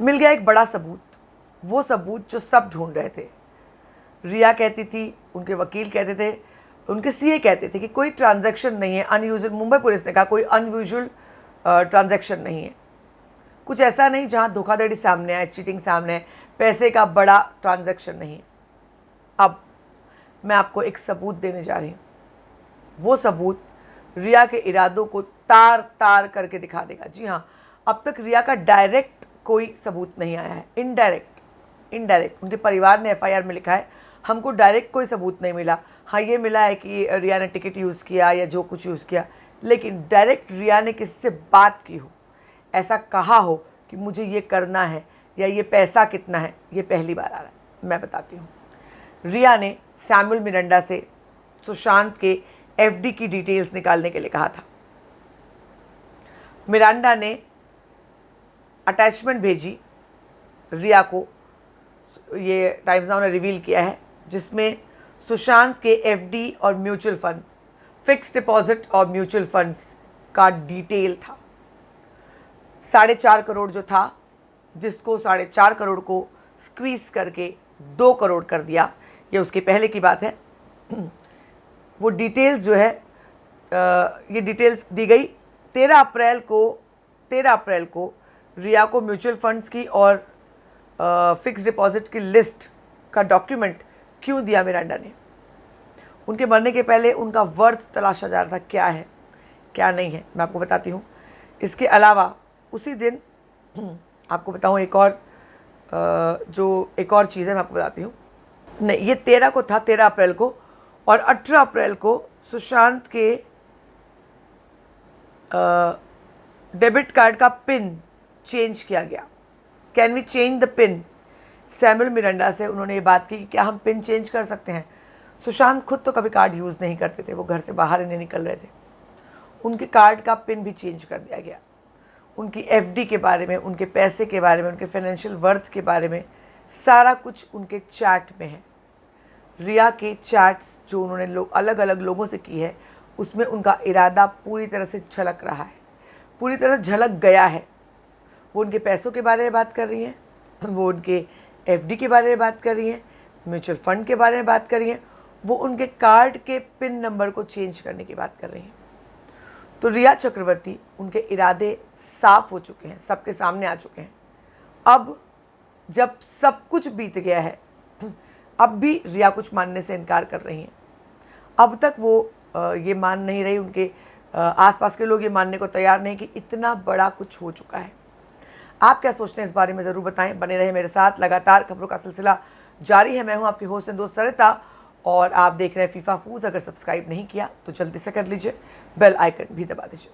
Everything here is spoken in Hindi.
मिल गया एक बड़ा सबूत, वो सबूत जो सब ढूंढ रहे थे। रिया कहती थी, उनके वकील कहते थे, उनके सीए कहते थे कि कोई ट्रांजैक्शन नहीं है अनयूजुअल। मुंबई पुलिस ने कहा कोई अनयूजुअल ट्रांजैक्शन नहीं है, कुछ ऐसा नहीं जहां धोखाधड़ी सामने आए, चीटिंग सामने आए, पैसे का बड़ा ट्रांजैक्शन नहीं है। अब मैं आपको एक सबूत देने जा रही हूँ, वो सबूत रिया के इरादों को तार तार करके दिखा देगा। जी हाँ, अब तक रिया का डायरेक्ट कोई सबूत नहीं आया है, इनडायरेक्ट उनके परिवार ने एफआईआर में लिखा है हमको डायरेक्ट कोई सबूत नहीं मिला। हाँ, ये मिला है कि रिया ने टिकट यूज़ किया या जो कुछ यूज़ किया, लेकिन डायरेक्ट रिया ने किसी से बात की हो, ऐसा कहा हो कि मुझे ये करना है या ये पैसा कितना है, ये पहली बार आ रहा है। मैं बताती हूँ। रिया ने सैमुअल मिरांडा से सुशांत के एफडी की डिटेल्स निकालने के लिए कहा था। मिरांडा ने अटैचमेंट भेजी रिया को, ये टाइम्स नाउ ने रिवील किया है, जिसमें सुशांत के एफडी और म्यूचुअल फंड्स, फिक्स डिपॉजिट और म्यूचुअल फंड्स का डिटेल था। 4.5 करोड़ जो था, जिसको 4.5 करोड़ को स्क्वीज करके 2 करोड़ कर दिया, ये उसके पहले की बात है। वो डिटेल्स जो है, ये डिटेल्स दी गई 13 अप्रैल को रिया को म्यूचुअल फंड्स की और फिक्स डिपॉजिट की लिस्ट का डॉक्यूमेंट क्यों दिया मिरांडा ने। उनके मरने के पहले उनका वर्थ तलाशा जा रहा था, क्या है क्या नहीं है, मैं आपको बताती हूँ। इसके अलावा उसी दिन आपको बताऊँ एक और चीज़ है, मैं आपको बताती हूँ। नहीं, ये 13 को था, 13 अप्रैल को, और 18 अप्रैल को सुशांत के डेबिट कार्ड का पिन चेंज किया गया। Can we change the pin? Samuel Miranda से उन्होंने ये बात की कि क्या हम पिन चेंज कर सकते हैं। सुशांत खुद तो कभी कार्ड यूज़ नहीं करते थे, वो घर से बाहर ही नहीं निकल रहे थे। उनके कार्ड का पिन भी चेंज कर दिया गया। उनकी एफडी के बारे में, उनके पैसे के बारे में, उनके फाइनेंशियल वर्थ के बारे में सारा कुछ उनके चैट में है। रिया के चैट्स जो उन्होंने अलग अलग लोगों से की है, उसमें उनका इरादा पूरी तरह से झलक रहा है, पूरी तरह झलक गया है। वो उनके पैसों के बारे में बात कर रही हैं, वो उनके एफडी के बारे में बात कर रही हैं, म्यूचुअल फंड के बारे में बात कर रही हैं, वो उनके कार्ड के पिन नंबर को चेंज करने की बात कर रही हैं। तो रिया चक्रवर्ती, उनके इरादे साफ हो चुके हैं, सबके सामने आ चुके हैं। अब जब सब कुछ बीत गया है, अब भी रिया कुछ मानने से इनकार कर रही हैं। अब तक वो ये मान नहीं रही, उनके आसपास के लोग ये मानने को तैयार नहीं कि इतना बड़ा कुछ हो चुका है। आप क्या सोचते हैं इस बारे में ज़रूर बताएं। बने रहे मेरे साथ, लगातार खबरों का सिलसिला जारी है। मैं हूं आपकी होस्ट एंड दोस्त सरिता, और आप देख रहे हैं फीफा फूड्स। अगर सब्सक्राइब नहीं किया तो जल्दी से कर लीजिए, बेल आइकन भी दबा दीजिए।